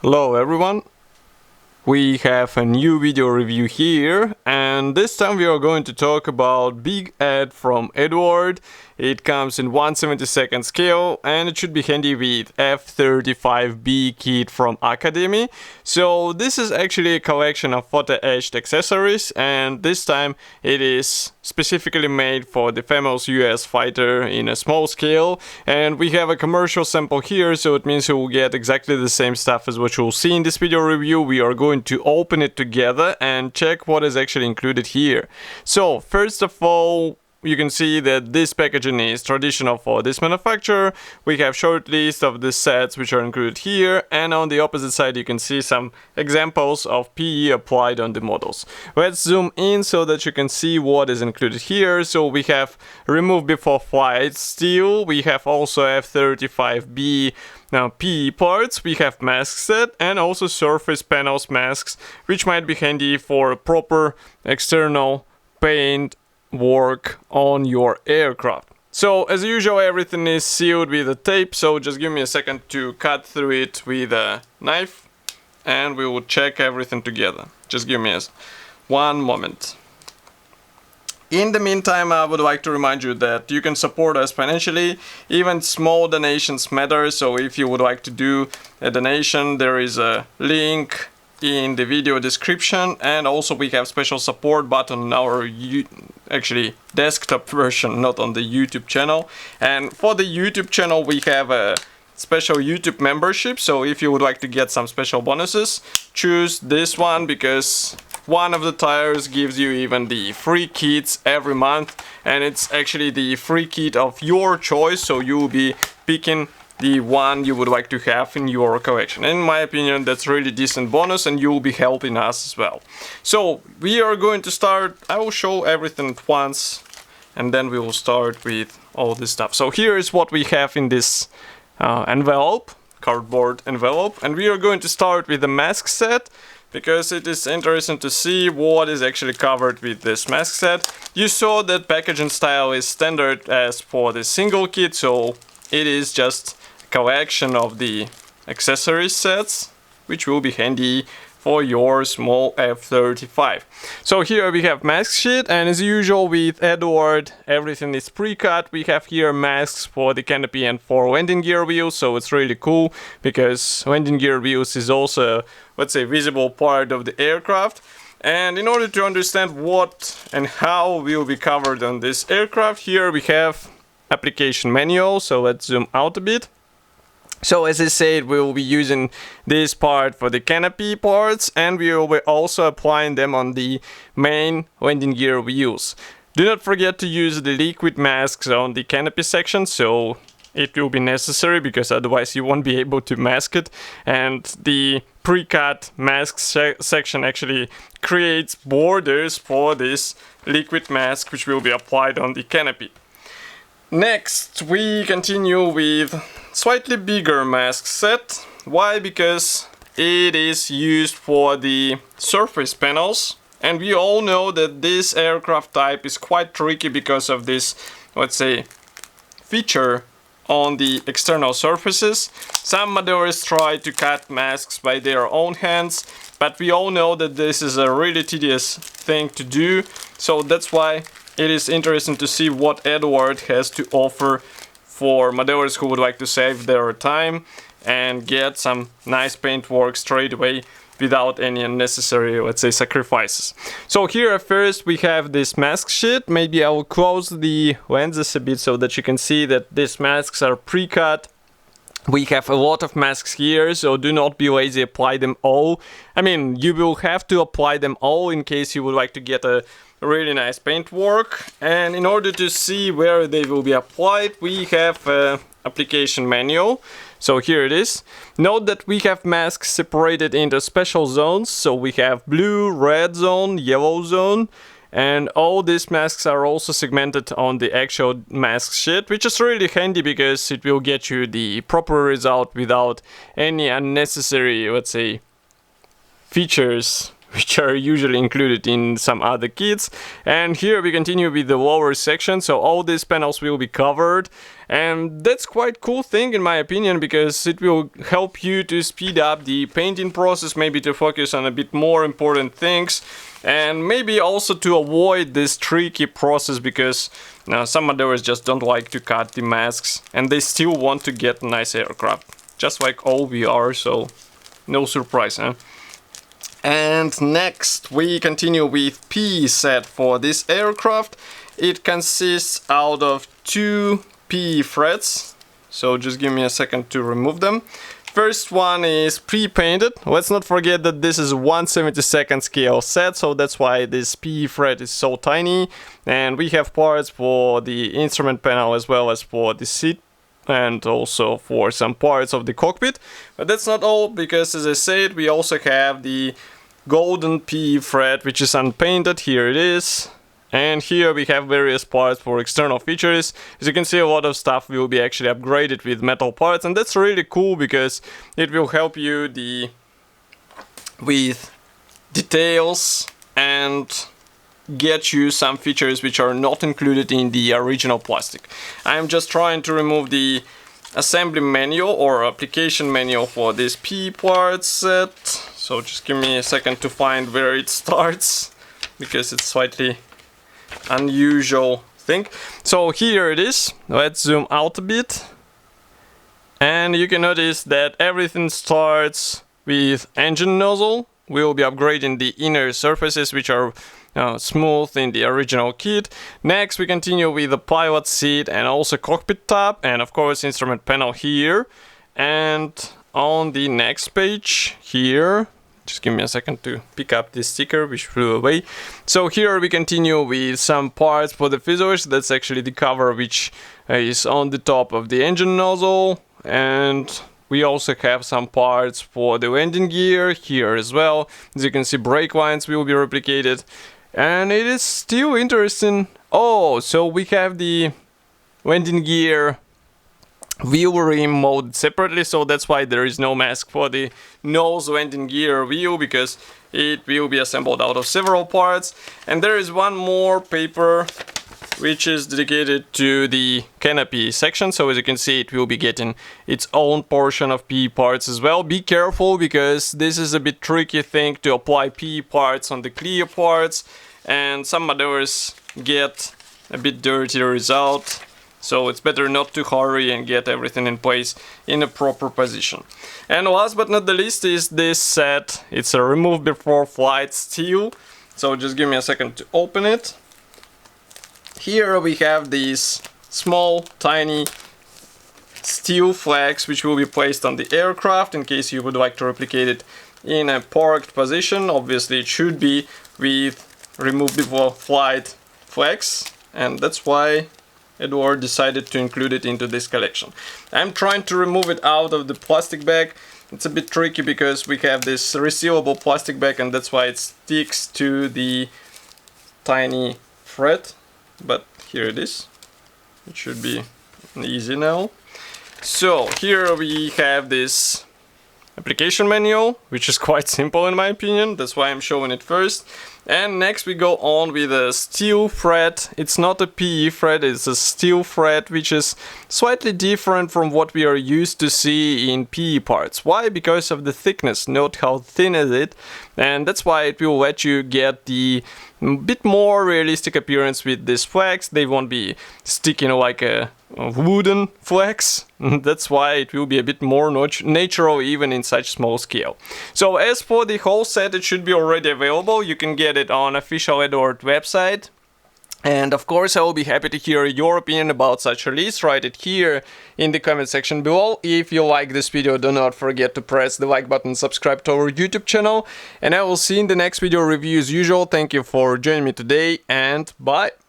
Hello everyone, we have a new video review here, and this time we are going to talk about big ad from Eduard. It comes in 1/72 scale and it should be handy with F-35B kit from Academy. So this is actually a collection of photo etched accessories, and this time it is specifically made for the famous US fighter in a small scale. And we have a commercial sample here, so it means you will get exactly the same stuff as what you'll see in this video review. We are going to open it together and check what is actually included here. So first of all, you can see that this packaging is traditional for this manufacturer. We have short list of the sets which are included here, and on the opposite side you can see some examples of PE applied on the models. Let's zoom in so that you can see what is included here. So we have remove before flight steel, we have also F-35B PE parts, we have mask set, and also surface panels masks, which might be handy for proper external paint work on your aircraft. So as usual, everything is sealed with a tape, so just give me a second to cut through it with a knife and we will check everything together. Just give me one moment. In the meantime, I would like to remind you that you can support us financially. Even small donations matter, so if you would like to do a donation, there is a link in the video description, and also we have special support button on our actually desktop version, not on the YouTube channel. And for the YouTube channel we have a special YouTube membership, so if you would like to get some special bonuses, choose this one, because one of the tiers gives you even the free kits every month, and it's actually the free kit of your choice, so you will be picking the one you would like to have in your collection. In my opinion, that's really decent bonus, and you will be helping us as well. So we are going to start. I will show everything at once and then we will start with all this stuff. So here is what we have in this envelope, cardboard envelope, and we are going to start with the mask set, because it is interesting to see what is actually covered with this mask set. You saw that packaging style is standard as for the single kit, so it is just collection of the accessory sets, which will be handy for your small F-35. So here we have mask sheet, and as usual with Eduard, everything is pre-cut. We have here masks for the canopy and for landing gear wheels, so it's really cool because landing gear wheels is also, let's say, visible part of the aircraft. And in order to understand what and how will be covered on this aircraft, here we have application manual, so let's zoom out a bit. So as I said, we will be using this part for the canopy parts, and we will be also applying them on the main landing gear wheels. Do not forget to use the liquid masks on the canopy section, so it will be necessary, because otherwise you won't be able to mask it, and the pre-cut mask section actually creates borders for this liquid mask which will be applied on the canopy. Next, we continue with slightly bigger mask set. Why? Because it is used for the surface panels, and we all know that this aircraft type is quite tricky because of this, let's say, feature on the external surfaces. Some modelers try to cut masks by their own hands, but we all know that this is a really tedious thing to do, so that's why it is interesting to see what Eduard has to offer for modelers who would like to save their time and get some nice paint work straight away without any unnecessary, let's say, sacrifices. So here at first we have this mask sheet. Maybe I will close the lenses a bit so that you can see that these masks are pre-cut. We have a lot of masks here, so do not be lazy, apply them all. I mean, you will have to apply them all in case you would like to get a really nice paint work. And in order to see where they will be applied, we have an application manual. So here it is. Note that we have masks separated into special zones. So we have blue, red zone, yellow zone, and all these masks are also segmented on the actual mask sheet, which is really handy because it will get you the proper result without any unnecessary, let's say, features which are usually included in some other kits. And here we continue with the lower section, so all these panels will be covered. And that's quite cool thing in my opinion, because it will help you to speed up the painting process, maybe to focus on a bit more important things, and maybe also to avoid this tricky process, because some modders just don't like to cut the masks and they still want to get nice aircraft, just like all we are, so no surprise, huh? And next we continue with P set for this aircraft. It consists out of 2 P threads, so just give me a second to remove them. First one is pre-painted. Let's not forget that this is 1/72 scale set, so that's why this P thread is so tiny. And we have parts for the instrument panel as well as for the seat, and also for some parts of the cockpit. But that's not all, because as I said, we also have the golden P thread, which is unpainted. Here it is. And here we have various parts for external features. As you can see, a lot of stuff will be actually upgraded with metal parts, and that's really cool because it will help you with details and get you some features which are not included in the original plastic. I'm just trying to remove the assembly manual or application manual for this P part set. So just give me a second to find where it starts, because it's slightly unusual thing. So here it is. Let's zoom out a bit, and you can notice that everything starts with engine nozzle. We will be upgrading the inner surfaces, which are smooth in the original kit. Next we continue with the pilot seat and also cockpit top, and of course instrument panel here. And on the next page here, just give me a second to pick up this sticker which flew away. So here we continue with some parts for the fuselage. That's actually the cover which is on the top of the engine nozzle. And we also have some parts for the landing gear here as well. As you can see, brake lines will be replicated. And it is still interesting. Oh, so we have the landing gear wheel rim molded separately, so that's why there is no mask for the nose landing gear wheel, because it will be assembled out of several parts. And there is one more paper which is dedicated to the canopy section, so as you can see, it will be getting its own portion of P parts as well. Be careful, because this is a bit tricky thing to apply P parts on the clear parts, and some modders get a bit dirty result. So it's better not to hurry and get everything in place in a proper position. And last but not the least is this set. It's a remove before flight steel. So just give me a second to open it. Here we have these small, tiny steel flags which will be placed on the aircraft in case you would like to replicate it in a parked position. Obviously it should be with remove before flight flags, and that's why Eduard decided to include it into this collection. I'm trying to remove it out of the plastic bag. It's a bit tricky because we have this resealable plastic bag, and that's why it sticks to the tiny thread. But here it is. It should be easy now. So here we have this application manual, which is quite simple in my opinion. That's why I'm showing it first. And next we go on with a steel thread. It's not a PE thread, it's a steel thread, which is slightly different from what we are used to see in PE parts. Why? Because of the thickness. Note how thin is it, and that's why it will let you get the bit more realistic appearance with these flags. They won't be sticking like a wooden flags. That's why it will be a bit more natural even in such small scale. So as for the whole set, it should be already available. You can get it on official Eduard website. And of course I will be happy to hear your opinion about such release. Write it here in the comment section below. If you like this video, do not forget to press the like button, subscribe to our YouTube channel, and I will see you in the next video review as usual. Thank you for joining me today, and bye!